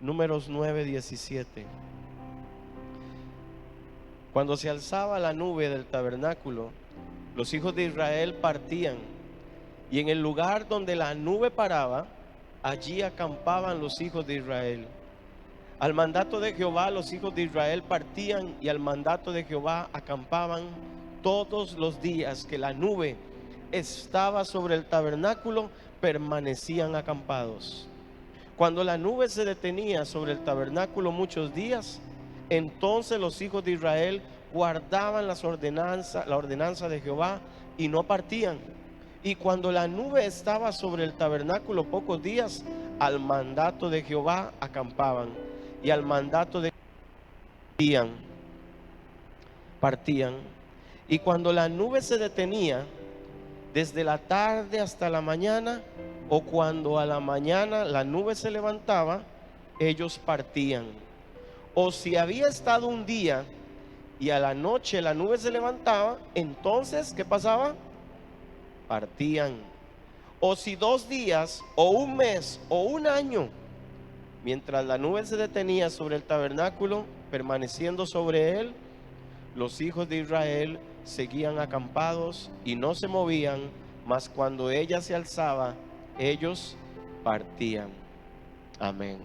Números 9:17. Cuando se alzaba la nube del tabernáculo, los hijos de Israel partían, y en el lugar donde la nube paraba, allí acampaban los hijos de Israel. Al mandato de Jehová, los hijos de Israel partían, y al mandato de Jehová acampaban todos los días que la nube estaba sobre el tabernáculo, permanecían acampados. Cuando la nube se detenía sobre el tabernáculo muchos días, entonces los hijos de Israel guardaban la ordenanza de Jehová y no partían. Y cuando la nube estaba sobre el tabernáculo pocos días, al mandato de Jehová acampaban, y al mandato de partían. Y cuando la nube se detenía desde la tarde hasta la mañana, o cuando a la mañana la nube se levantaba, ellos partían. O si había estado un día y a la noche la nube se levantaba, entonces ¿qué pasaba? Partían. O si 2 días o un mes o un año, mientras la nube se detenía sobre el tabernáculo, permaneciendo sobre él, los hijos de Israel seguían acampados y no se movían, mas cuando ella se alzaba, ellos partían. Amén.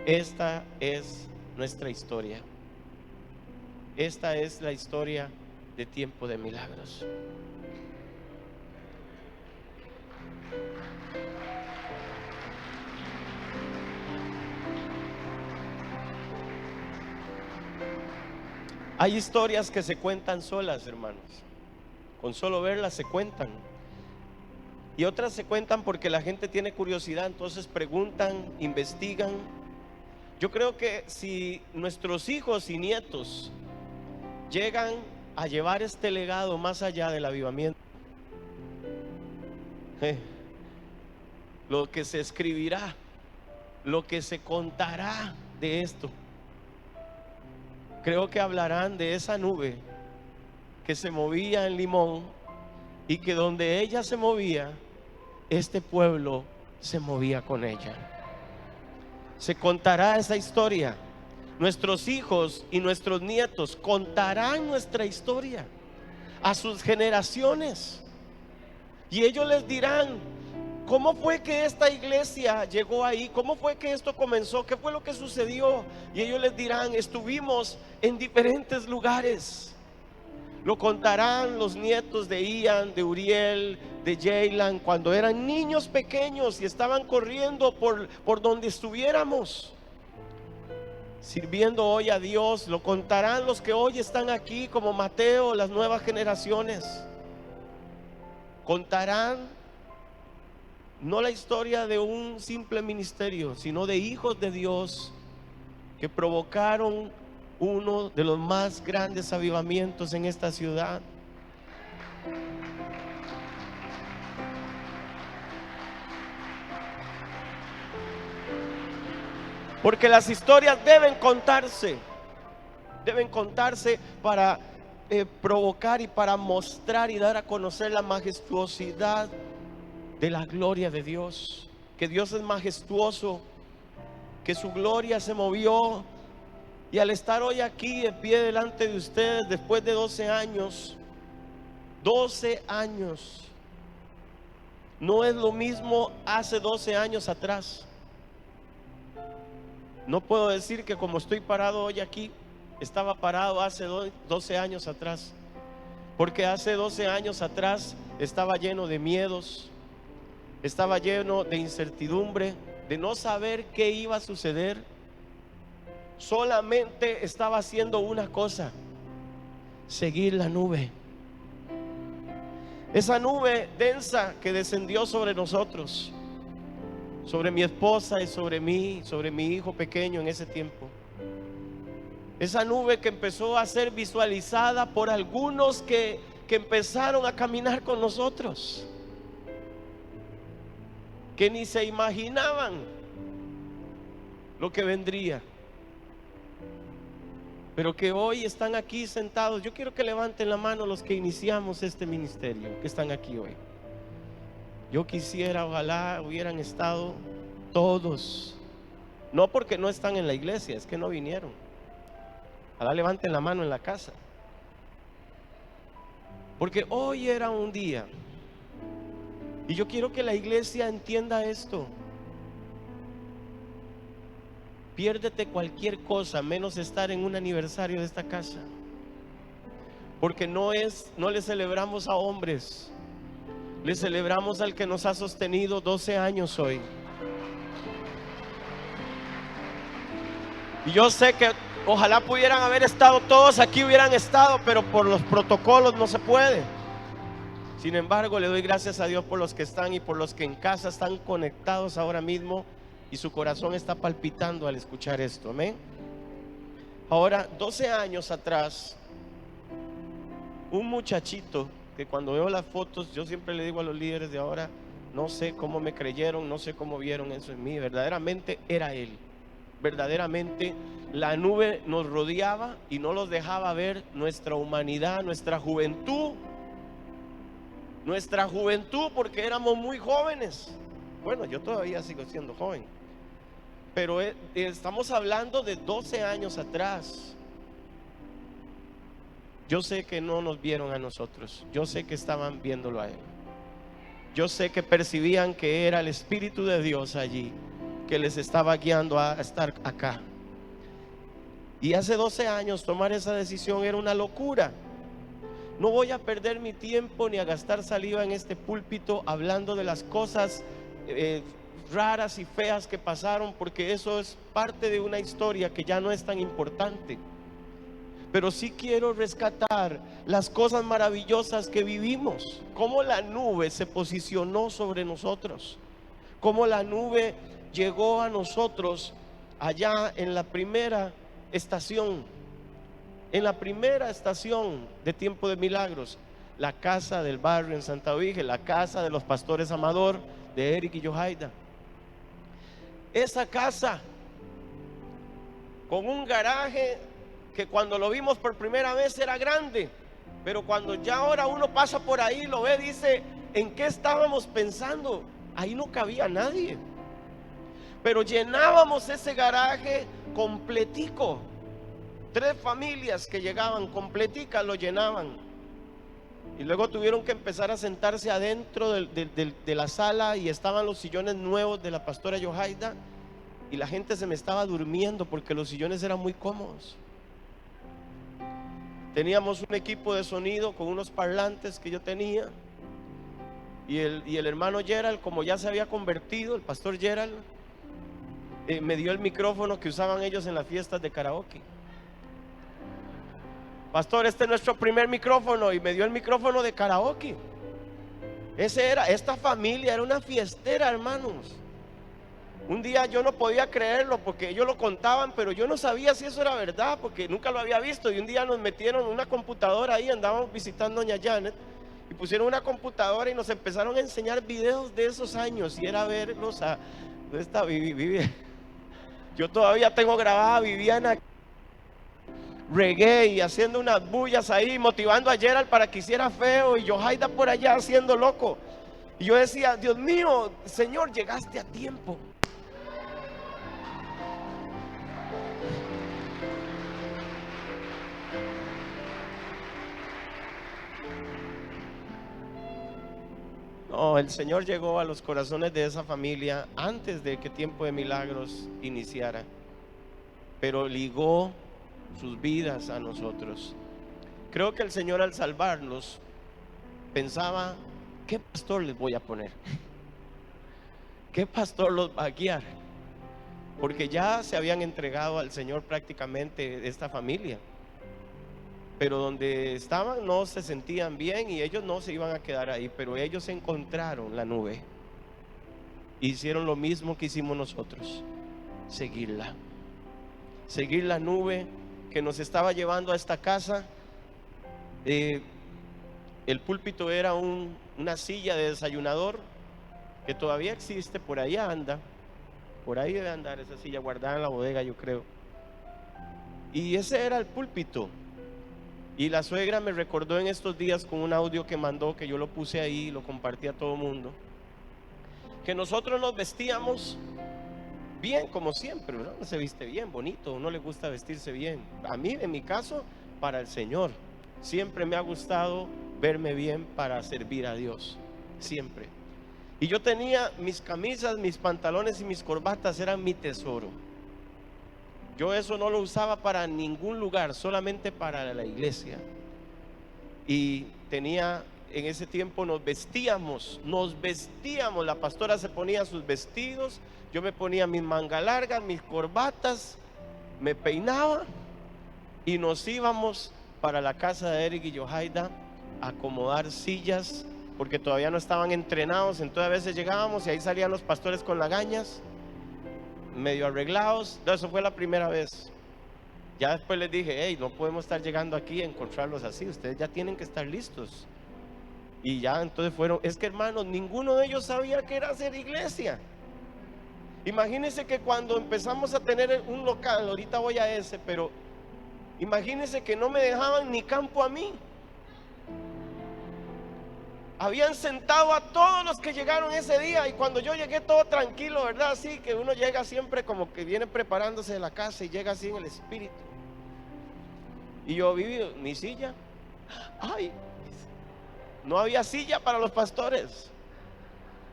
Esta es nuestra historia. Esta es la historia de Tiempo de Milagros. Hay historias que se cuentan solas, hermanos. Con solo verlas se cuentan. Y otras se cuentan porque la gente tiene curiosidad, entonces preguntan, investigan. Yo creo que si nuestros hijos y nietos llegan a llevar este legado más allá del avivamiento, lo que se escribirá, lo que se contará de esto, creo que hablarán de esa nube que se movía en Limón, y que donde ella se movía, este pueblo se movía con ella. Se contará esa historia. Nuestros hijos y nuestros nietos contarán nuestra historia a sus generaciones, y ellos les dirán: ¿cómo fue que esta iglesia llegó ahí? ¿Cómo fue que esto comenzó? ¿Qué fue lo que sucedió? Y ellos les dirán: estuvimos en diferentes lugares. Lo contarán los nietos de Ian, de Uriel, de Jaylan, cuando eran niños pequeños y estaban corriendo por donde estuviéramos, sirviendo hoy a Dios. Lo contarán los que hoy están aquí, como Mateo, las nuevas generaciones. Contarán no la historia de un simple ministerio, sino de hijos de Dios que provocaron uno de los más grandes avivamientos en esta ciudad. Porque las historias deben contarse para provocar y para mostrar y dar a conocer la majestuosidad de la gloria de Dios. Que Dios es majestuoso, que su gloria se movió. Y al estar hoy aquí de pie delante de ustedes, después de 12 años, no es lo mismo hace 12 años atrás. No puedo decir que como estoy parado hoy aquí, estaba parado hace 12 años atrás, porque hace 12 años atrás estaba lleno de miedos, estaba lleno de incertidumbre, de no saber qué iba a suceder. Solamente estaba haciendo una cosa: seguir la nube. Esa nube densa que descendió sobre nosotros, sobre mi esposa y sobre mí, sobre mi hijo pequeño en ese tiempo. Esa nube que empezó a ser visualizada por algunos que empezaron a caminar con nosotros, que ni se imaginaban lo que vendría, pero que hoy están aquí sentados. Yo quiero que levanten la mano los que iniciamos este ministerio, que están aquí hoy. Yo quisiera, ojalá hubieran estado todos. No porque no están en la iglesia, es que no vinieron. Ojalá levanten la mano en la casa. Porque hoy era un día. Y yo quiero que la iglesia entienda esto. Piérdete cualquier cosa menos estar en un aniversario de esta casa. Porque no le celebramos a hombres, le celebramos al que nos ha sostenido 12 años hoy. Y yo sé que ojalá pudieran haber estado todos aquí, hubieran estado, pero por los protocolos no se puede. Sin embargo, le doy gracias a Dios por los que están y por los que en casa están conectados ahora mismo y su corazón está palpitando al escuchar esto. Amén. Ahora, 12 años atrás, un muchachito que cuando veo las fotos, yo siempre le digo a los líderes de ahora, no sé cómo me creyeron, no sé cómo vieron eso en mí. Verdaderamente era él. Verdaderamente la nube nos rodeaba y no los dejaba ver nuestra humanidad, nuestra juventud, porque éramos muy jóvenes. Bueno, yo todavía sigo siendo joven, pero estamos hablando de 12 años atrás. Yo sé que no nos vieron a nosotros, yo sé que estaban viéndolo a él. Yo sé que percibían que era el Espíritu de Dios allí, que les estaba guiando a estar acá. Y hace 12 años tomar esa decisión era una locura. No voy a perder mi tiempo ni a gastar saliva en este púlpito hablando de las cosas raras y feas que pasaron, porque eso es parte de una historia que ya no es tan importante. Pero sí quiero rescatar las cosas maravillosas que vivimos, cómo la nube se posicionó sobre nosotros, cómo la nube llegó a nosotros allá en la primera estación, de Tiempo de Milagros, la casa del barrio en Santa Virgen, la casa de los pastores Amador, de Eric y Yohaida. Esa casa con un garaje que cuando lo vimos por primera vez era grande, pero cuando ya ahora uno pasa por ahí, lo ve, dice, ¿en qué estábamos pensando? Ahí no cabía nadie, pero llenábamos ese garaje completico. 3 familias que llegaban completicas lo llenaban. Y luego tuvieron que empezar a sentarse adentro de la sala, y estaban los sillones nuevos de la pastora Yohaida, y la gente se me estaba durmiendo porque los sillones eran muy cómodos. Teníamos un equipo de sonido con unos parlantes que yo tenía, y el hermano Gerald, como ya se había convertido, el pastor Gerald, me dio el micrófono que usaban ellos en las fiestas de karaoke. Pastor, este es nuestro primer micrófono, y me dio el micrófono de karaoke. Esta familia era una fiestera, hermanos. Un día yo no podía creerlo porque ellos lo contaban, pero yo no sabía si eso era verdad porque nunca lo había visto. Y un día nos metieron una computadora ahí, andábamos visitando a doña Janet, y pusieron una computadora y nos empezaron a enseñar videos de esos años, y era verlos a yo todavía tengo grabada a Viviana reggae y haciendo unas bullas ahí, motivando a Gerald para que hiciera feo, y Yohaida por allá haciendo loco. Y yo decía, Dios mío, Señor, llegaste a tiempo. No, el Señor llegó a los corazones de esa familia antes de que Tiempo de Milagros iniciara, pero ligó sus vidas a nosotros. Creo que el Señor, al salvarlos, pensaba, ¿qué pastor les voy a poner? ¿Qué pastor los va a guiar? Porque ya se habían entregado al Señor prácticamente esta familia, pero donde estaban no se sentían bien, y ellos no se iban a quedar ahí. Pero ellos encontraron la nube, hicieron lo mismo que hicimos nosotros, seguir la nube que nos estaba llevando a esta casa. El púlpito era una silla de desayunador que todavía existe, por ahí anda, por ahí debe andar esa silla guardada en la bodega, yo creo. Y ese era el púlpito. Y la suegra me recordó en estos días con un audio que mandó, que yo lo puse ahí y lo compartí a todo el mundo, que nosotros nos vestíamos bien como siempre, ¿no? Uno se viste bien, bonito, uno le gusta vestirse bien. A mí, en mi caso, para el Señor. Siempre me ha gustado verme bien para servir a Dios, siempre. Y yo tenía mis camisas, mis pantalones y mis corbatas, eran mi tesoro. Yo eso no lo usaba para ningún lugar, solamente para la iglesia. Y tenía, en ese tiempo nos vestíamos, la pastora se ponía sus vestidos, yo me ponía mis mangas largas, mis corbatas, me peinaba y nos íbamos para la casa de Eric y Johaida a acomodar sillas, porque todavía no estaban entrenados. Entonces a veces llegábamos y ahí salían los pastores con lagañas, medio arreglados. Eso fue la primera vez. Ya después les dije, hey, no podemos estar llegando aquí a encontrarlos así, ustedes ya tienen que estar listos. Y ya entonces fueron, es que hermanos, ninguno de ellos sabía que era hacer iglesia. Imagínense que cuando empezamos a tener un local, ahorita voy a ese, pero imagínense que no me dejaban ni campo a mí. Habían sentado a todos los que llegaron ese día, y cuando yo llegué todo tranquilo, ¿verdad? Así que uno llega siempre como que viene preparándose de la casa y llega así en el espíritu. Y yo vi mi silla. Ay, no había silla para los pastores,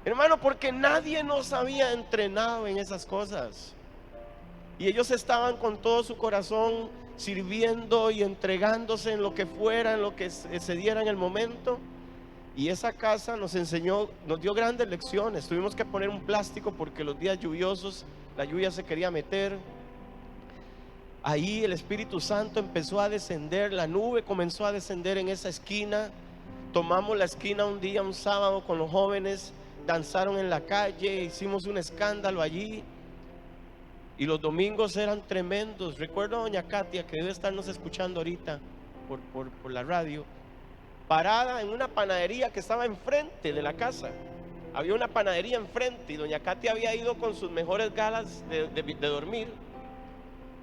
hermano, porque nadie nos había entrenado en esas cosas. Y ellos estaban con todo su corazón sirviendo y entregándose en lo que fuera, en lo que se diera en el momento. Y esa casa nos enseñó, nos dio grandes lecciones. Tuvimos que poner un plástico porque los días lluviosos la lluvia se quería meter. Ahí el Espíritu Santo empezó a descender, la nube comenzó a descender en esa esquina. Tomamos la esquina un día, un sábado, con los jóvenes, danzaron en la calle, hicimos un escándalo allí. Y los domingos eran tremendos. Recuerdo a doña Katia, que debe estarnos escuchando ahorita por la radio, parada en una panadería que estaba enfrente de la casa. Había una panadería enfrente y doña Katia había ido con sus mejores galas de dormir.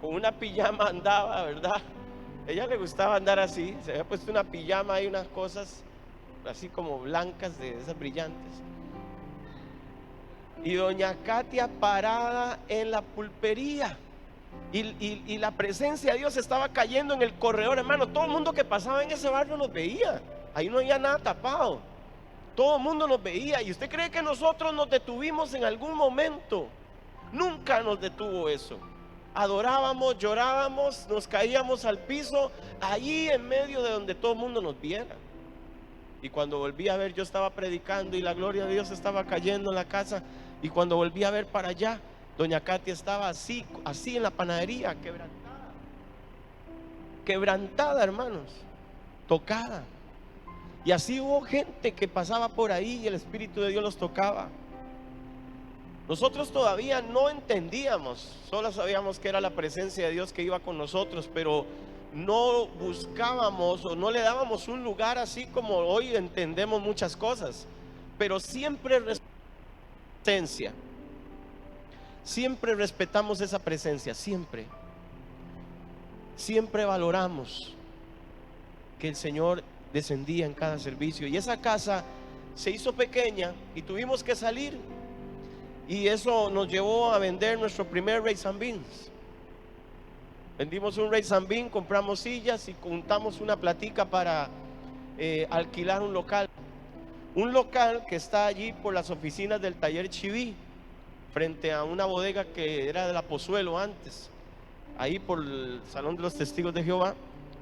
Con una pijama andaba, ¿verdad? Ella le gustaba andar así. Se había puesto una pijama y unas cosas así como blancas, de esas brillantes. Y doña Katia parada en la pulpería. Y la presencia de Dios estaba cayendo en el corredor, hermano. Todo el mundo que pasaba en ese barrio nos veía. Ahí no había nada tapado. Todo el mundo nos veía. ¿Y usted cree que nosotros nos detuvimos en algún momento? Nunca nos detuvo eso. Adorábamos, llorábamos, nos caíamos al piso, allí en medio de donde todo el mundo nos viera. Y cuando volví a ver, yo estaba predicando y la gloria de Dios estaba cayendo en la casa. Y cuando volví a ver para allá, doña Katia estaba así en la panadería, quebrantada, hermanos, tocada. Y así hubo gente que pasaba por ahí y el Espíritu de Dios los tocaba. Nosotros todavía no entendíamos, solo sabíamos que era la presencia de Dios que iba con nosotros, pero no buscábamos o no le dábamos un lugar así como hoy entendemos muchas cosas. Pero siempre presencia, siempre respetamos esa presencia, siempre valoramos que el Señor descendía en cada servicio. Y esa casa se hizo pequeña y tuvimos que salir. Y eso nos llevó a vender nuestro primer Rice and Beans. Vendimos un Rice and Bean, compramos sillas y juntamos una platica para alquilar un local. Un local que está allí por las oficinas del taller Chiví, frente a una bodega que era de la Pozuelo antes. Ahí por el Salón de los Testigos de Jehová.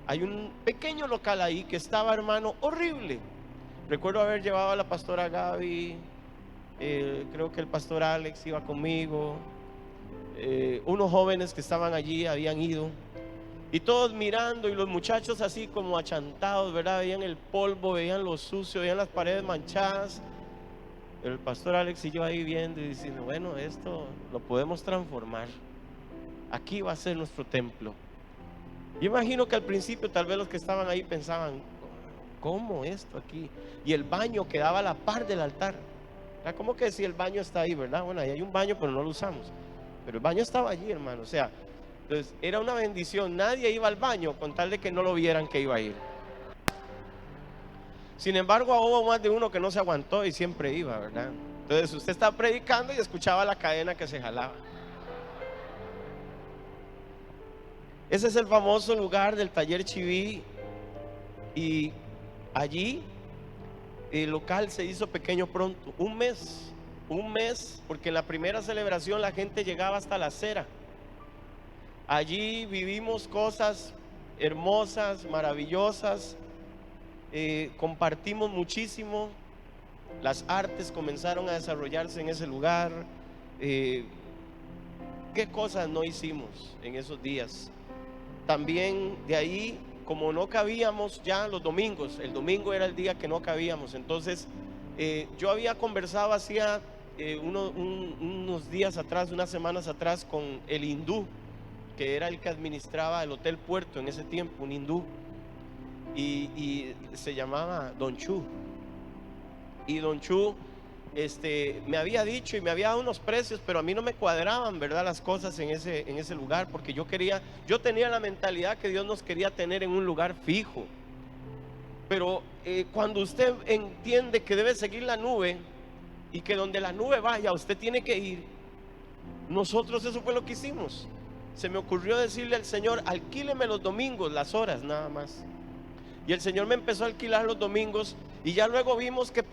Hay un pequeño local ahí que estaba, hermano, horrible. Recuerdo haber llevado a la pastora Gaby, creo que el pastor Alex iba conmigo, unos jóvenes que estaban allí habían ido, y todos mirando, y los muchachos así como achantados, ¿verdad? Veían el polvo, veían lo sucio, veían las paredes manchadas. El pastor Alex y yo ahí viendo y diciendo, bueno, esto lo podemos transformar. Aquí va a ser nuestro templo. Yo imagino que al principio tal vez los que estaban ahí pensaban, ¿cómo esto aquí? Y el baño quedaba a la par del altar. ¿Cómo que si el baño está ahí, verdad? Bueno, ahí hay un baño, pero no lo usamos. Pero el baño estaba allí, hermano. O sea, entonces era una bendición. Nadie iba al baño con tal de que no lo vieran que iba a ir. Sin embargo, hubo más de uno que no se aguantó y siempre iba, ¿verdad? Entonces usted estaba predicando y escuchaba la cadena que se jalaba. Ese es el famoso lugar del taller Chiví. Y allí el local se hizo pequeño pronto, un mes, porque en la primera celebración la gente llegaba hasta la acera. Allí vivimos cosas hermosas, maravillosas, compartimos muchísimo. Las artes comenzaron a desarrollarse en ese lugar. ¿Qué cosas no hicimos en esos días? También de ahí, como no cabíamos ya los domingos, el domingo era el día que no cabíamos. Entonces yo había conversado hacía unos días atrás, unas semanas atrás, con el hindú, que era el que administraba el Hotel Puerto en ese tiempo, un hindú, y se llamaba Don Chu. Y Don Chu me había dicho y me había dado unos precios, pero a mí no me cuadraban, ¿verdad?, las cosas en ese lugar, porque yo tenía la mentalidad que Dios nos quería tener en un lugar fijo. Pero cuando usted entiende que debe seguir la nube y que donde la nube vaya usted tiene que ir, nosotros eso fue lo que hicimos. Se me ocurrió decirle al Señor: alquíleme los domingos, las horas nada más. Y el Señor me empezó a alquilar los domingos. Y ya luego vimos que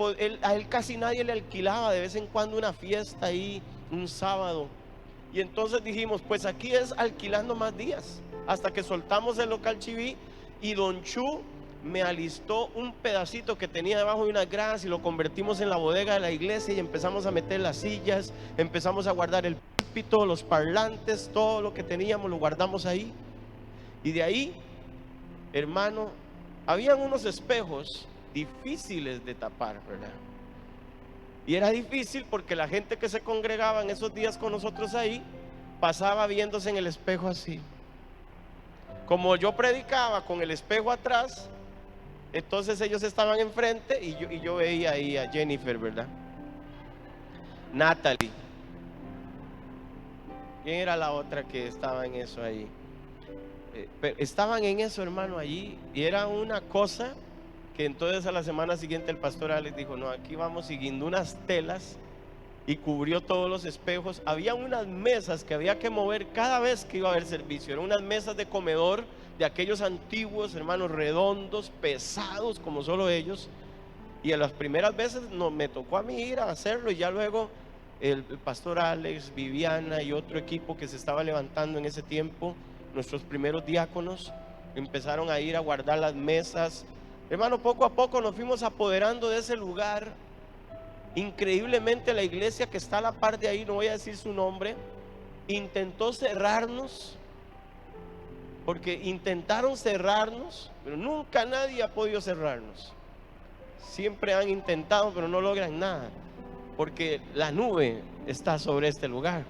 a él casi nadie le alquilaba, de vez en cuando una fiesta ahí, un sábado. Y entonces dijimos: pues aquí es alquilando más días, hasta que soltamos el local Chiví. Y Don Chu me alistó un pedacito que tenía debajo de unas gradas y lo convertimos en la bodega de la iglesia, y empezamos a meter las sillas, empezamos a guardar el púlpito, los parlantes, todo lo que teníamos lo guardamos ahí. Y de ahí, hermano, habían unos espejos difíciles de tapar, ¿verdad? Y era difícil porque la gente que se congregaba en esos días con nosotros ahí pasaba viéndose en el espejo así. Como yo predicaba con el espejo atrás, entonces ellos estaban enfrente y yo veía ahí a Jennifer, ¿verdad? Natalie. ¿Quién era la otra que estaba en eso ahí? Estaban en eso, hermano, allí. Y era una cosa que entonces a la semana siguiente el pastor Alex dijo: no, aquí vamos siguiendo unas telas, y cubrió todos los espejos. Había unas mesas que había que mover cada vez que iba a haber servicio. Eran unas mesas de comedor de aquellos antiguos, hermanos, redondos, pesados como solo ellos. Y a las primeras veces me tocó a mí ir a hacerlo, y ya luego el pastor Alex, Viviana y otro equipo que se estaba levantando en ese tiempo, nuestros primeros diáconos, empezaron a ir a guardar las mesas. Hermano, poco a poco nos fuimos apoderando de ese lugar. Increíblemente, la iglesia que está a la par de ahí, no voy a decir su nombre, intentó cerrarnos, porque intentaron cerrarnos, pero nunca nadie ha podido cerrarnos. Siempre han intentado, pero no logran nada, porque la nube está sobre este lugar,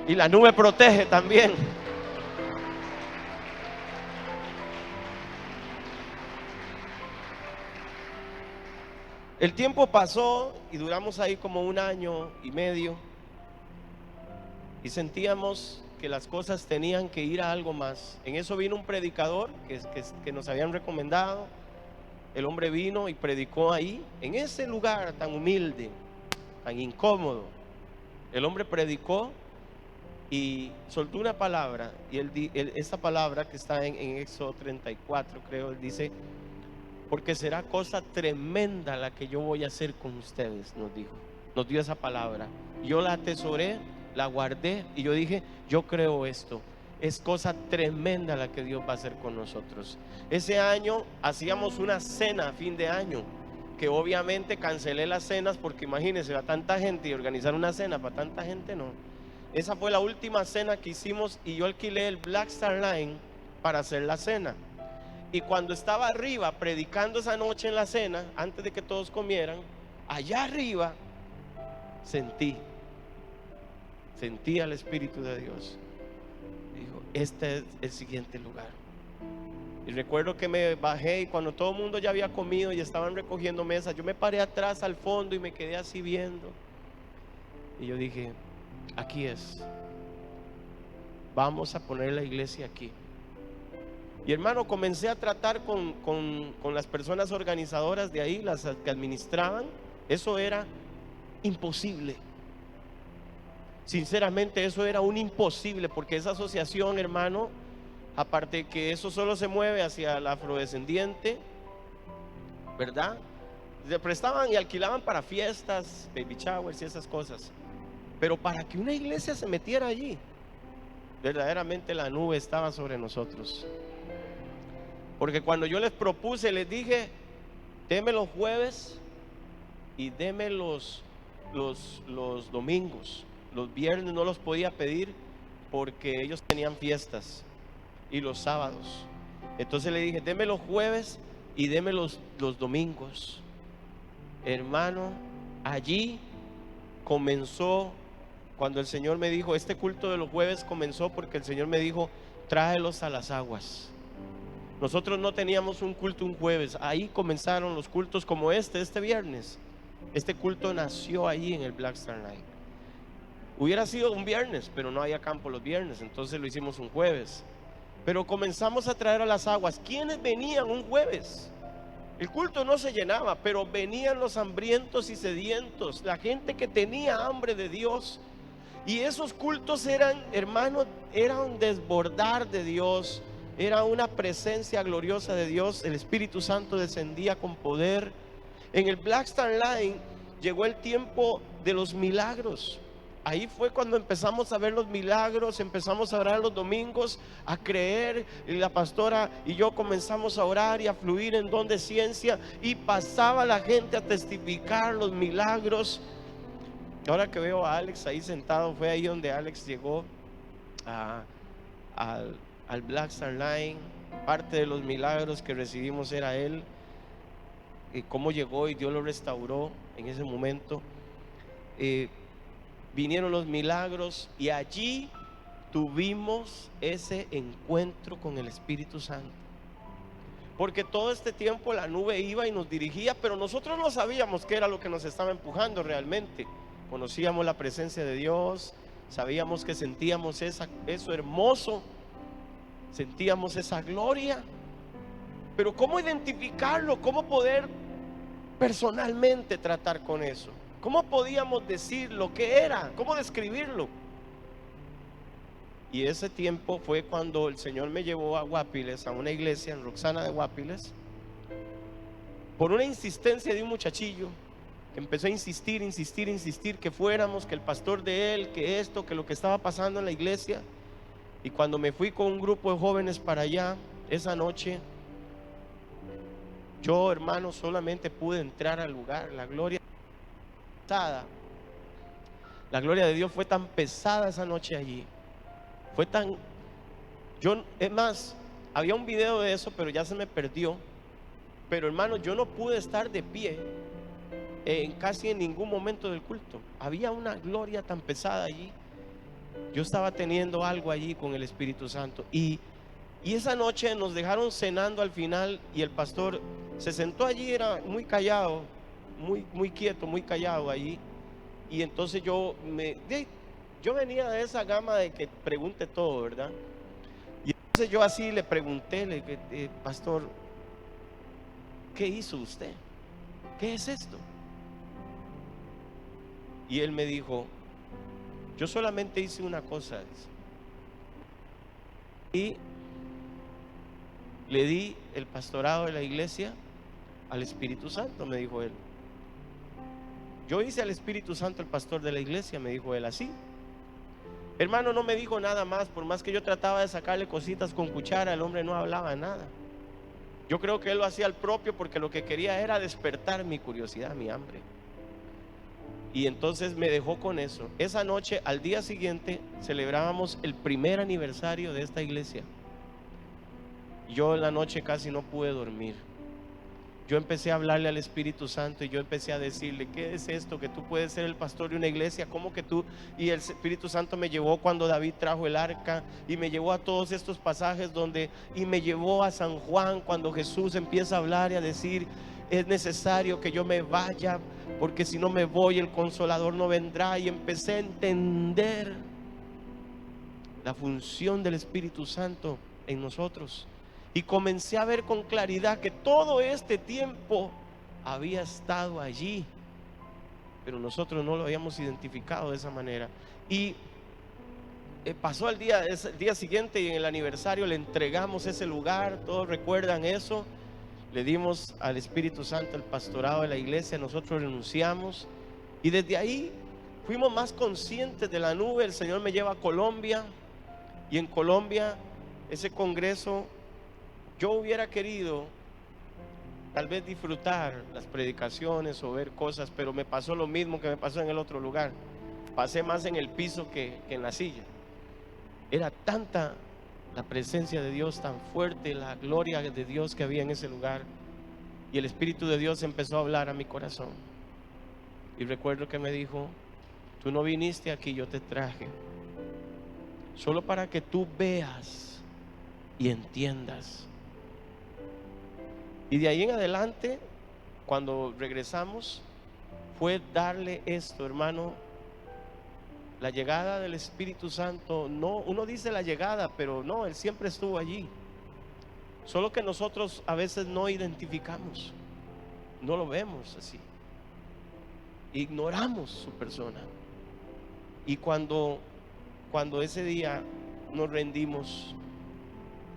y la nube protege también. El tiempo pasó y duramos ahí como 1 año y medio, y sentíamos que las cosas tenían que ir a algo más. En eso vino un predicador que nos habían recomendado. El hombre vino y predicó ahí, en ese lugar tan humilde, tan incómodo. El hombre predicó y soltó una palabra, y esa palabra que está en Éxodo 34, creo, él dice: porque será cosa tremenda la que yo voy a hacer con ustedes, nos dijo. Nos dio esa palabra. Yo la atesoré, la guardé, y yo dije: yo creo esto. Es cosa tremenda la que Dios va a hacer con nosotros. Ese año hacíamos una cena a fin de año, que obviamente cancelé las cenas, porque imagínense, a tanta gente, y organizar una cena para tanta gente, no. Esa fue la última cena que hicimos, y yo alquilé el Black Star Line para hacer la cena. Y cuando estaba arriba predicando esa noche en la cena, antes de que todos comieran, allá arriba sentí al Espíritu de Dios. Dijo: este es el siguiente lugar. Y recuerdo que me bajé, y cuando todo el mundo ya había comido y estaban recogiendo mesas, yo me paré atrás al fondo y me quedé así viendo. Y yo dije: aquí es. Vamos a poner la iglesia aquí. Y hermano, comencé a tratar con las personas organizadoras de ahí, las que administraban. Eso era imposible. Sinceramente, eso era un imposible, porque esa asociación, hermano, Aparte que eso solo se mueve hacia el afrodescendiente, ¿verdad? Se prestaban y alquilaban para fiestas, baby showers y esas cosas. Pero para que una iglesia se metiera allí, verdaderamente la nube estaba sobre nosotros. Porque cuando yo les propuse, les dije, deme los jueves y deme los domingos. Los viernes no los podía pedir porque ellos tenían fiestas, y los sábados. Entonces le dije, deme los jueves y deme los domingos. Hermano, allí comenzó, cuando el Señor me dijo, este culto de los jueves comenzó porque el Señor me dijo, tráelos a las aguas. Nosotros no teníamos un culto un jueves, ahí comenzaron los cultos como este viernes. Este culto nació ahí en el Black Star Night. Hubiera sido un viernes, pero no había campo los viernes, entonces lo hicimos un jueves. Pero comenzamos a traer a las aguas. ¿Quiénes venían un jueves? El culto no se llenaba, pero venían los hambrientos y sedientos, la gente que tenía hambre de Dios. Y esos cultos eran, hermanos, era un desbordar de Dios, era una presencia gloriosa de Dios. El Espíritu Santo descendía con poder. En el Black Star Line llegó el tiempo de los milagros. Ahí fue cuando empezamos a ver los milagros, empezamos a orar los domingos, a creer. Y la pastora y yo comenzamos a orar y a fluir en don de ciencia, y pasaba la gente a testificar los milagros. Ahora que veo a Alex ahí sentado, fue ahí donde Alex llegó al Black Star Line. Parte de los milagros que recibimos era él, y cómo llegó y Dios lo restauró en ese momento. Vinieron los milagros y allí tuvimos ese encuentro con el Espíritu Santo. Porque todo este tiempo la nube iba y nos dirigía, pero nosotros no sabíamos qué era lo que nos estaba empujando realmente. Conocíamos la presencia de Dios, sabíamos que sentíamos eso hermoso, sentíamos esa gloria. Pero ¿cómo identificarlo? ¿Cómo poder personalmente tratar con eso? ¿Cómo podíamos decir lo que era? ¿Cómo describirlo? Y ese tiempo fue cuando el Señor me llevó a Guapiles, a una iglesia en Roxana de Guapiles, por una insistencia de un muchachillo que empezó a insistir que fuéramos, que el pastor de él, que esto, que lo que estaba pasando en la iglesia. Y cuando me fui con un grupo de jóvenes para allá, esa noche, yo, hermano, solamente pude entrar al lugar. La gloria de Dios fue tan pesada esa noche allí. Fue tan... es más, había un video de eso, pero ya se me perdió. Pero hermano, yo no pude estar de pie casi en ningún momento del culto. Había una gloria tan pesada allí. Yo estaba teniendo algo allí con el Espíritu Santo. Y esa noche nos dejaron cenando al final, y el pastor se sentó allí, era muy callado, muy quieto, muy callado allí. Y entonces yo venía de esa gama de que pregunte todo, ¿verdad? Y entonces yo así le pregunté, pastor, ¿qué hizo usted? ¿Qué es esto? Y él me dijo, yo solamente hice una cosa. Y le di el pastorado de la iglesia al Espíritu Santo, me dijo él. Yo hice al Espíritu Santo el pastor de la iglesia, me dijo él así. Hermano, no me dijo nada más. Por más que yo trataba de sacarle cositas con cuchara, el hombre no hablaba nada. Yo creo que él lo hacía al propio, porque lo que quería era despertar mi curiosidad, mi hambre. Y entonces me dejó con eso. Esa noche, al día siguiente, celebrábamos el primer aniversario de esta iglesia. Yo en la noche casi no pude dormir. Yo empecé a hablarle al Espíritu Santo, y yo empecé a decirle, ¿qué es esto? Que tú puedes ser el pastor de una iglesia. ¿Cómo que tú? Y el Espíritu Santo me llevó cuando David trajo el arca, y me llevó a todos estos pasajes y me llevó a San Juan, cuando Jesús empieza a hablar y a decir, es necesario que yo me vaya, porque si no me voy el Consolador no vendrá. Y empecé a entender la función del Espíritu Santo en nosotros. Y comencé a ver con claridad que todo este tiempo había estado allí, pero nosotros no lo habíamos identificado de esa manera. Y pasó el día siguiente y en el aniversario le entregamos ese lugar, todos recuerdan eso. Le dimos al Espíritu Santo el pastorado de la iglesia, nosotros renunciamos y desde ahí fuimos más conscientes de la nube. El Señor me lleva a Colombia y en Colombia ese congreso yo hubiera querido tal vez disfrutar las predicaciones o ver cosas, pero me pasó lo mismo que me pasó en el otro lugar. Pasé más en el piso que en la silla. Era tanta la presencia de Dios, tan fuerte la gloria de Dios que había en ese lugar, y el Espíritu de Dios empezó a hablar a mi corazón. Y recuerdo que me dijo: tú no viniste aquí, yo te traje solo para que tú veas y entiendas. Y de ahí en adelante, cuando regresamos, fue darle esto, hermano. La llegada del Espíritu Santo, no, uno dice la llegada, pero no, Él siempre estuvo allí. Solo que nosotros a veces no identificamos, no lo vemos así, ignoramos su persona. Y cuando ese día nos rendimos,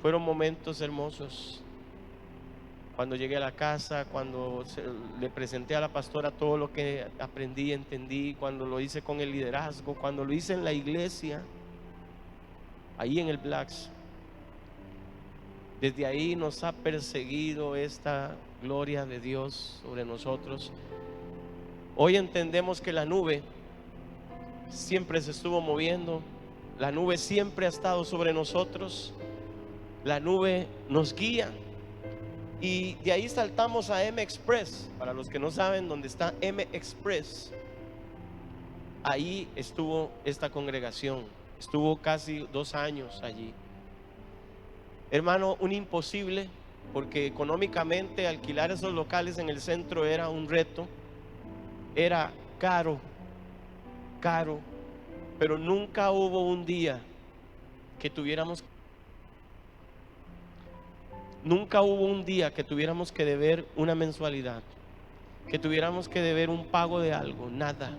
fueron momentos hermosos. Cuando llegué a la casa, cuando le presenté a la pastora todo lo que aprendí, entendí, cuando lo hice con el liderazgo, cuando lo hice en la iglesia, ahí en el Blacks, desde ahí nos ha perseguido esta gloria de Dios sobre nosotros. Hoy entendemos que la nube siempre se estuvo moviendo, la nube siempre ha estado sobre nosotros, la nube nos guía. Y de ahí saltamos a M Express. Para los que no saben dónde está M Express, ahí estuvo esta congregación. Estuvo casi 2 años allí. Hermano, un imposible, porque económicamente alquilar esos locales en el centro era un reto. Era caro, pero nunca hubo un día que tuviéramos que deber una mensualidad, que tuviéramos que deber un pago de algo, nada.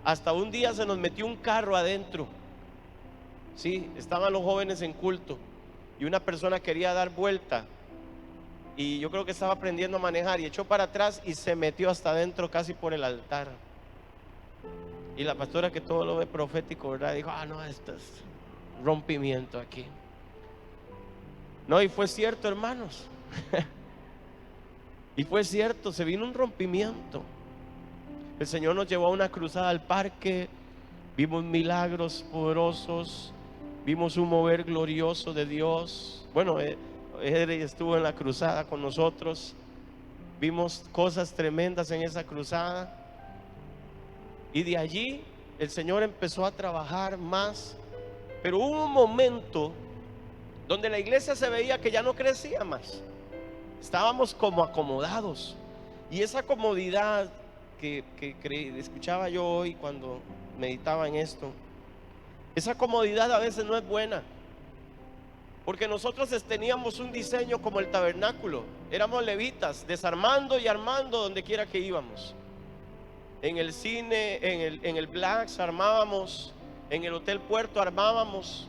Hasta un día se nos metió un carro adentro. Sí, estaban los jóvenes en culto y una persona quería dar vuelta y yo creo que estaba aprendiendo a manejar y echó para atrás y se metió hasta adentro, casi por el altar. Y la pastora, que todo lo ve profético, ¿verdad?, dijo: no, esto es rompimiento aquí. No, y fue cierto, hermanos. Y fue cierto, se vino un rompimiento. El Señor nos llevó a una cruzada al parque, vimos milagros poderosos, vimos un mover glorioso de Dios. Bueno, él estuvo en la cruzada con nosotros, vimos cosas tremendas en esa cruzada. Y de allí el Señor empezó a trabajar más. Pero hubo un momento donde la iglesia se veía que ya no crecía más. Estábamos como acomodados. Y esa comodidad que escuchaba yo hoy cuando meditaba en esto, esa comodidad a veces no es buena. Porque nosotros teníamos un diseño como el tabernáculo. Éramos levitas, desarmando y armando donde quiera que íbamos. En el cine, en el Blacks armábamos, en el Hotel Puerto armábamos,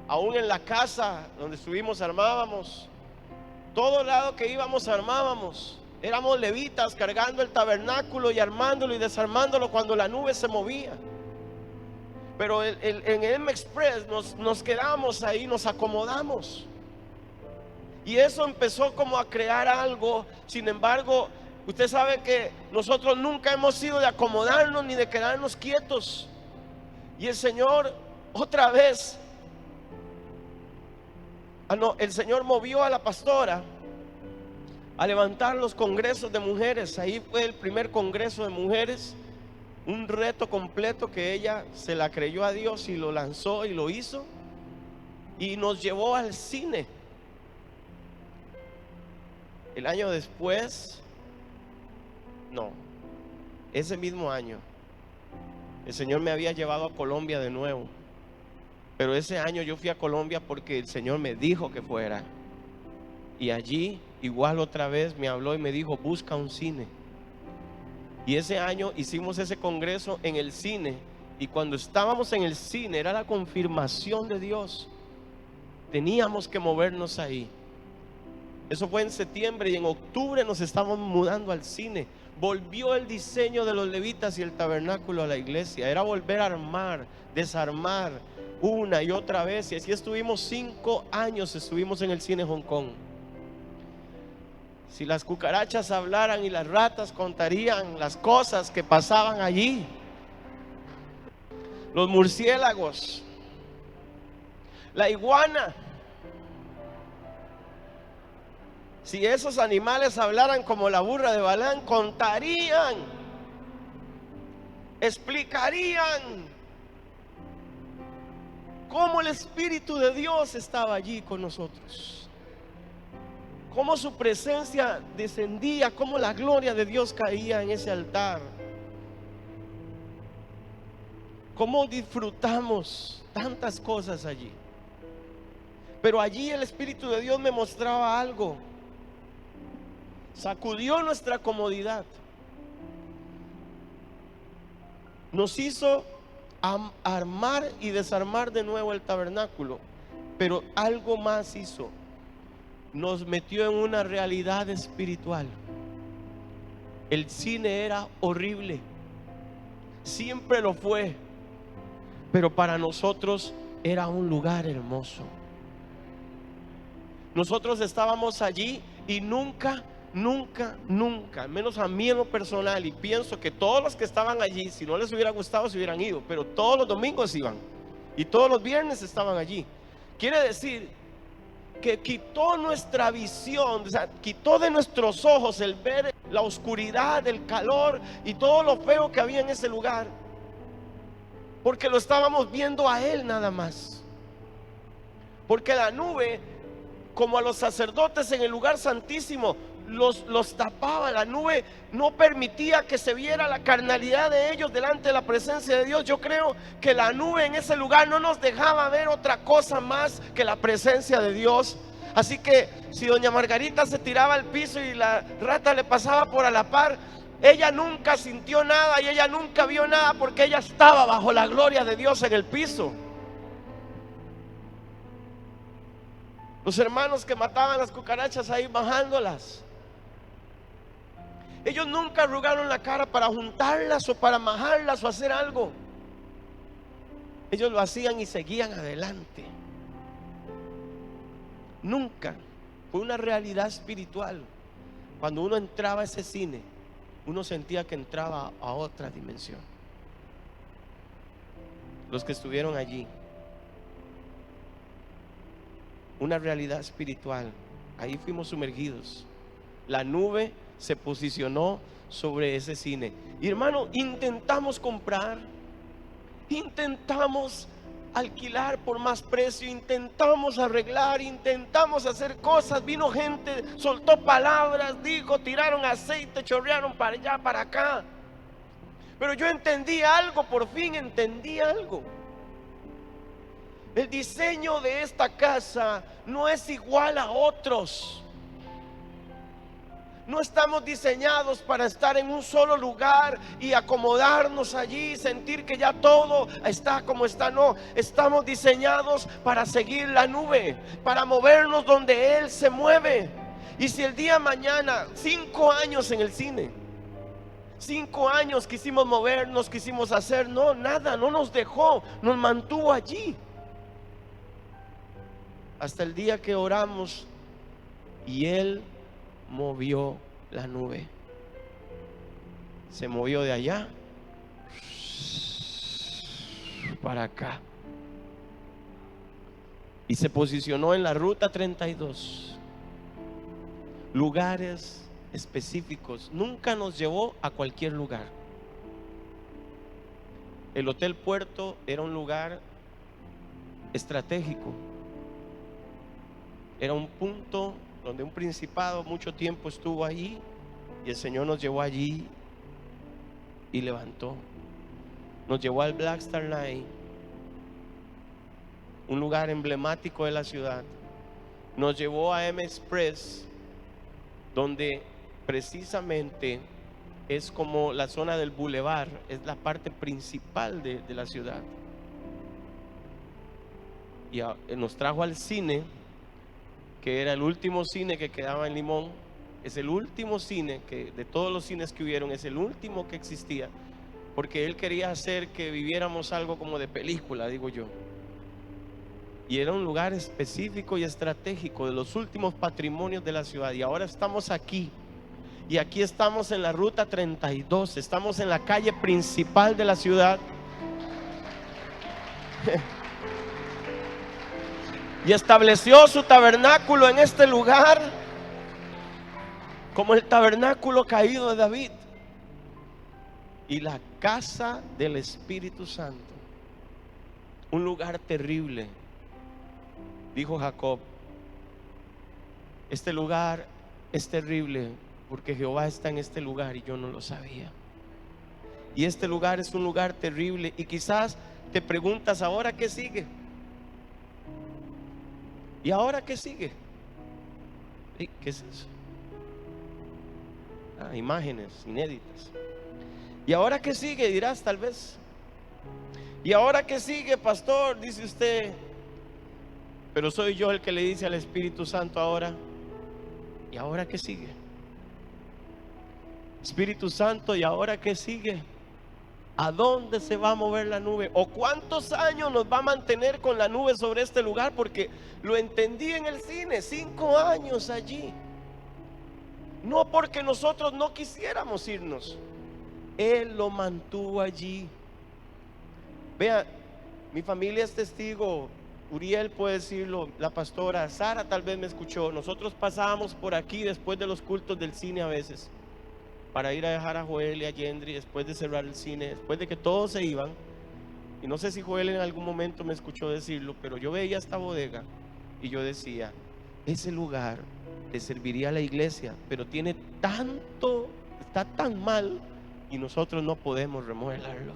aún en la casa donde estuvimos armábamos, todo lado que íbamos armábamos. Éramos levitas cargando el tabernáculo y armándolo y desarmándolo cuando la nube se movía. Pero en el M Express nos quedamos ahí, nos acomodamos. Y eso empezó como a crear algo. Sin embargo, usted sabe que nosotros nunca hemos sido de acomodarnos ni de quedarnos quietos. Y el Señor otra vez, el Señor movió a la pastora a levantar los congresos de mujeres. Ahí fue el primer congreso de mujeres, un reto completo que ella se la creyó a Dios y lo lanzó y lo hizo, y nos llevó al cine. El año después, no, ese mismo año, el Señor me había llevado a Colombia de nuevo. Pero ese año yo fui a Colombia porque el Señor me dijo que fuera. Y allí igual otra vez me habló y me dijo: busca un cine. Y ese año hicimos ese congreso en el cine. Y cuando estábamos en el cine era la confirmación de Dios. Teníamos que movernos ahí. Eso fue en septiembre y en octubre nos estábamos mudando al cine. Volvió el diseño de los levitas y el tabernáculo a la iglesia. Era volver a armar, desarmar una y otra vez. Y así estuvimos 5 años, estuvimos en el cine Hong Kong. Si las cucarachas hablaran y las ratas contarían las cosas que pasaban allí. Los murciélagos, la iguana. Si esos animales hablaran como la burra de Balaam, contarían, explicarían cómo el Espíritu de Dios estaba allí con nosotros, cómo su presencia descendía, cómo la gloria de Dios caía en ese altar, cómo disfrutamos tantas cosas allí. Pero allí el Espíritu de Dios me mostraba algo. Sacudió nuestra comodidad. Nos hizo armar y desarmar de nuevo el tabernáculo. Pero algo más hizo. Nos metió en una realidad espiritual. El cine era horrible. Siempre lo fue. Pero para nosotros era un lugar hermoso. Nosotros estábamos allí y nunca, menos a mí en lo personal, y pienso que todos los que estaban allí, si no les hubiera gustado, se hubieran ido, pero todos los domingos iban y todos los viernes estaban allí. Quiere decir que quitó nuestra visión, o sea, quitó de nuestros ojos el ver la oscuridad, el calor y todo lo feo que había en ese lugar, porque lo estábamos viendo a Él nada más. Porque la nube, como a los sacerdotes en el lugar santísimo, los tapaba. La nube no permitía que se viera la carnalidad de ellos delante de la presencia de Dios. Yo creo que la nube en ese lugar no nos dejaba ver otra cosa más que la presencia de Dios. Así que si doña Margarita se tiraba al piso y la rata le pasaba por a la par, ella nunca sintió nada y ella nunca vio nada, porque ella estaba bajo la gloria de Dios en el piso. Los hermanos que mataban las cucarachas ahí bajándolas, ellos nunca arrugaron la cara para juntarlas o para majarlas o hacer algo. Ellos lo hacían y seguían adelante. Nunca. Fue una realidad espiritual. Cuando uno entraba a ese cine, uno sentía que entraba a otra dimensión. Los que estuvieron allí, una realidad espiritual. Ahí fuimos sumergidos. La nube se posicionó sobre ese cine. Y hermano, intentamos comprar, intentamos alquilar por más precio, intentamos arreglar, intentamos hacer cosas. Vino gente, soltó palabras, dijo, tiraron aceite, chorrearon para allá, para acá. Pero yo entendí algo, por fin entendí algo. El diseño de esta casa no es igual a otros. No estamos diseñados para estar en un solo lugar y acomodarnos allí, sentir que ya todo está como está. No, estamos diseñados para seguir la nube, para movernos donde Él se mueve. Y si el día de mañana, 5 años en el cine, 5 años quisimos movernos, quisimos hacer, no, nada, no nos dejó, nos mantuvo allí. Hasta el día que oramos y Él movió la nube. Se movió de allá para acá y se posicionó en la ruta 32. Lugares específicos. Nunca nos llevó a cualquier lugar. El Hotel Puerto era un lugar estratégico. Era un punto donde un principado mucho tiempo estuvo allí, y el Señor nos llevó allí y levantó. Nos llevó al Black Star Line, un lugar emblemático de la ciudad. Nos llevó a M Express, donde precisamente es como la zona del bulevar, es la parte principal de la ciudad. Y nos trajo al cine, que era el último cine que quedaba en Limón. Es el último cine que, de todos los cines que hubieron, es el último que existía, porque él quería hacer que viviéramos algo como de película, digo yo. Y era un lugar específico y estratégico, de los últimos patrimonios de la ciudad. Y ahora estamos aquí. Y aquí estamos en la ruta 32. Estamos en la calle principal de la ciudad. Y estableció su tabernáculo en este lugar, como el tabernáculo caído de David. Y la casa del Espíritu Santo, un lugar terrible. Dijo Jacob: este lugar es terrible porque Jehová está en este lugar y yo no lo sabía. Y este lugar es un lugar terrible. Y quizás te preguntas: ¿ahora qué sigue? ¿Y ahora qué sigue? ¿Qué es eso? Imágenes inéditas. ¿Y ahora qué sigue? Dirás tal vez. ¿Y ahora qué sigue, pastor? Dice usted. Pero soy yo el que le dice al Espíritu Santo ahora: ¿y ahora qué sigue? Espíritu Santo, ¿y ahora qué sigue? ¿A dónde se va a mover la nube? ¿O cuántos años nos va a mantener con la nube sobre este lugar? Porque lo entendí en el cine, 5 años allí. No porque nosotros no quisiéramos irnos, Él lo mantuvo allí. Vea, mi familia es testigo. Uriel puede decirlo, la pastora Sara tal vez me escuchó. Nosotros pasábamos por aquí después de los cultos del cine a veces, para ir a dejar a Joel y a Yendri después de cerrar el cine, después de que todos se iban. Y no sé si Joel en algún momento me escuchó decirlo, pero yo veía esta bodega y yo decía: ese lugar le serviría a la iglesia, pero tiene tanto, está tan mal, y nosotros no podemos remodelarlo.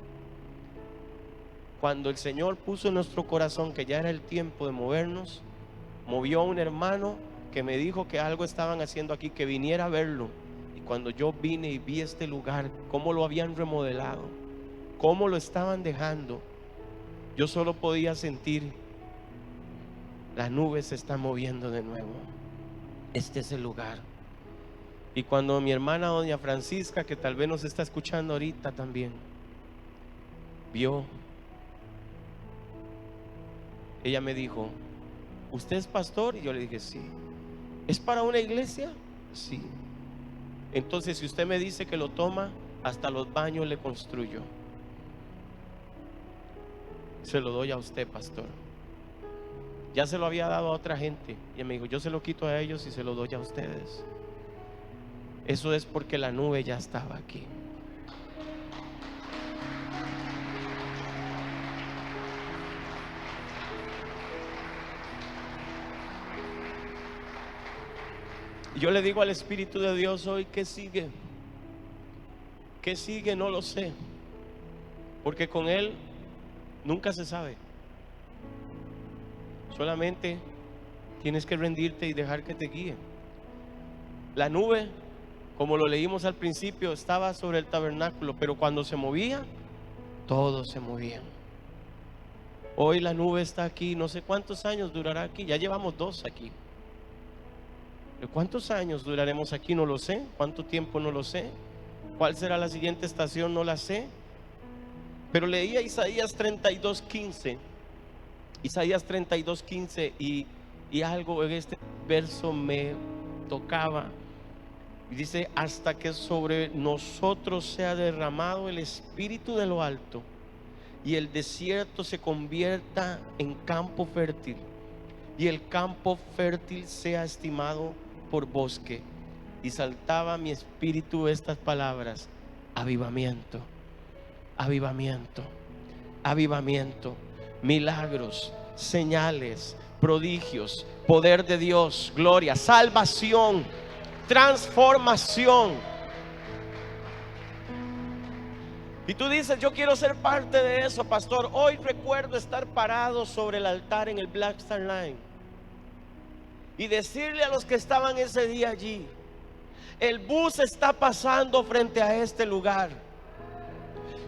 Cuando el Señor puso en nuestro corazón que ya era el tiempo de movernos, movió a un hermano que me dijo que algo estaban haciendo aquí, que viniera a verlo. Y cuando yo vine y vi este lugar, cómo lo habían remodelado, cómo lo estaban dejando, yo solo podía sentir: la nube se está moviendo de nuevo. Este es el lugar. Y cuando mi hermana doña Francisca, que tal vez nos está escuchando ahorita también, vio, ella me dijo: ¿usted es pastor? Y yo le dije: sí. ¿Es para una iglesia? Sí. Entonces, si usted me dice que lo toma, hasta los baños le construyo. Se lo doy a usted, pastor. Ya se lo había dado a otra gente. Y él me dijo: yo se lo quito a ellos y se lo doy a ustedes. Eso es porque la nube ya estaba aquí. Y yo le digo al Espíritu de Dios hoy: ¿qué sigue? ¿Qué sigue? No lo sé, porque con Él nunca se sabe. Solamente tienes que rendirte y dejar que te guíe. La nube, como lo leímos al principio, estaba sobre el tabernáculo, pero cuando se movía, todo se movía. Hoy la nube está aquí. No sé cuántos años durará aquí. Ya llevamos 2 aquí. ¿Cuántos años duraremos aquí? No lo sé. ¿Cuánto tiempo? No lo sé. ¿Cuál será la siguiente estación? No la sé. Pero leía Isaías 32:15. Isaías 32:15 y algo en este verso me tocaba. Y dice: hasta que sobre nosotros sea derramado el Espíritu de lo alto y el desierto se convierta en campo fértil y el campo fértil sea estimado por bosque. Y saltaba mi espíritu estas palabras: avivamiento, avivamiento, avivamiento, milagros, señales, prodigios, poder de Dios, gloria, salvación, transformación. Y tú dices: yo quiero ser parte de eso, pastor. Hoy recuerdo estar parado sobre el altar en el Black Star Line y decirle a los que estaban ese día allí: El bus está pasando frente a este lugar.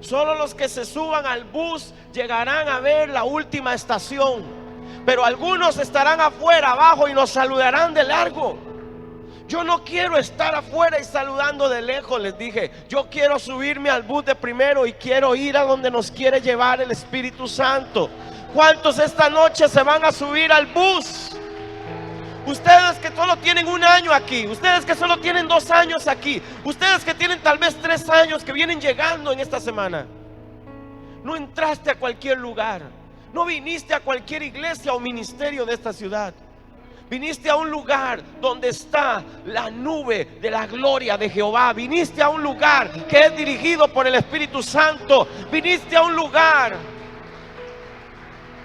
Solo los que se suban al bus llegarán a ver la última estación, pero algunos estarán afuera, abajo, y nos saludarán de largo. Yo no quiero estar afuera y saludando de lejos, les dije. Yo quiero subirme al bus de primero y quiero ir a donde nos quiere llevar el Espíritu Santo. ¿Cuántos esta noche se van a subir al bus? Ustedes que solo tienen un año aquí, ustedes que solo tienen 2 años aquí, ustedes que tienen tal vez 3 años, que vienen llegando en esta semana. No entraste a cualquier lugar, no viniste a cualquier iglesia o ministerio de esta ciudad. Viniste a un lugar donde está la nube de la gloria de Jehová. Viniste a un lugar que es dirigido por el Espíritu Santo. Viniste a un lugar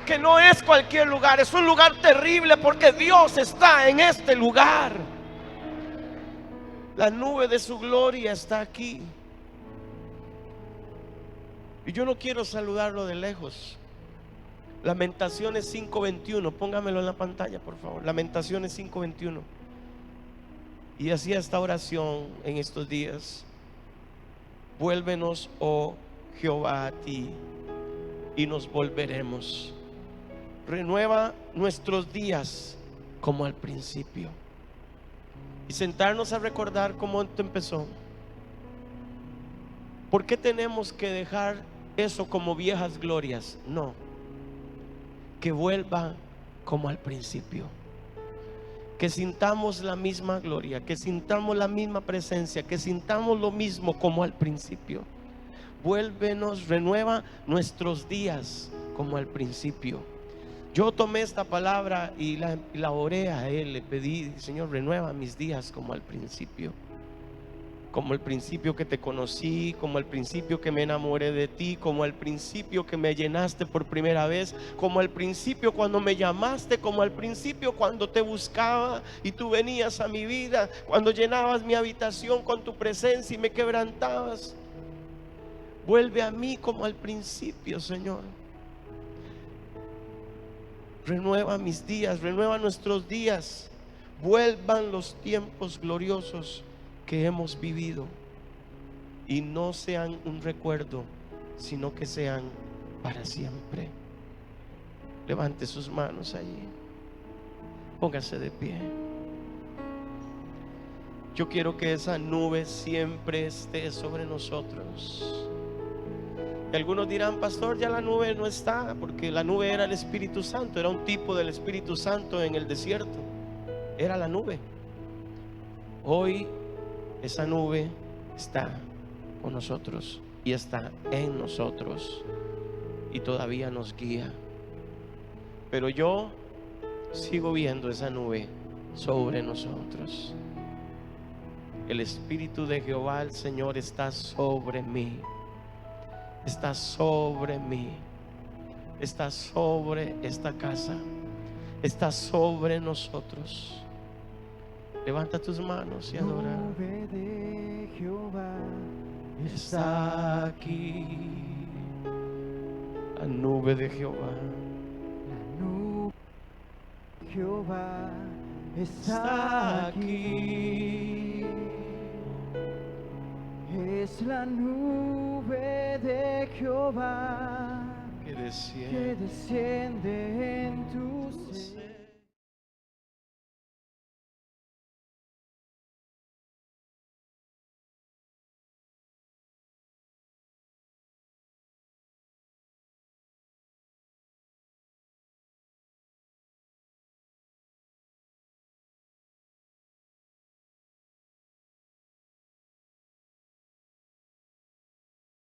que no es cualquier lugar, es un lugar terrible, porque Dios está en este lugar. La nube de su gloria está aquí. Y yo no quiero saludarlo de lejos. Lamentaciones 5:21, póngamelo en la pantalla, por favor. Lamentaciones 5:21. Y hacía esta oración en estos días: vuélvenos, oh Jehová, a ti, y nos volveremos. Renueva nuestros días como al principio. Y sentarnos a recordar cómo esto empezó. ¿Por qué tenemos que dejar eso como viejas glorias? No, que vuelva como al principio. Que sintamos la misma gloria, que sintamos la misma presencia, que sintamos lo mismo como al principio. Vuélvenos, renueva nuestros días como al principio. Yo tomé esta palabra y la oré a Él, le pedí: Señor, renueva mis días como al principio. Como el principio que te conocí, como el principio que me enamoré de ti, como el principio que me llenaste por primera vez, como el principio cuando me llamaste, como el principio cuando te buscaba y tú venías a mi vida, cuando llenabas mi habitación con tu presencia y me quebrantabas. Vuelve a mí como al principio, Señor. Renueva mis días, renueva nuestros días. Vuelvan los tiempos gloriosos que hemos vivido, y no sean un recuerdo, sino que sean para siempre. Levante sus manos allí, póngase de pie. Yo quiero que esa nube siempre esté sobre nosotros. Y algunos dirán: pastor, ya la nube no está, porque la nube era el Espíritu Santo, era un tipo del Espíritu Santo en el desierto, era la nube. Hoy esa nube está con nosotros y está en nosotros y todavía nos guía. Pero yo sigo viendo esa nube sobre nosotros. El Espíritu de Jehová, el Señor, está sobre mí. Está sobre mí. Está sobre esta casa. Está sobre nosotros. Levanta tus manos y adora. La nube de Jehová Está aquí. La nube de Jehová La nube de Jehová está aquí. Es la nube de Jehová Que que desciende desciende en tu ser.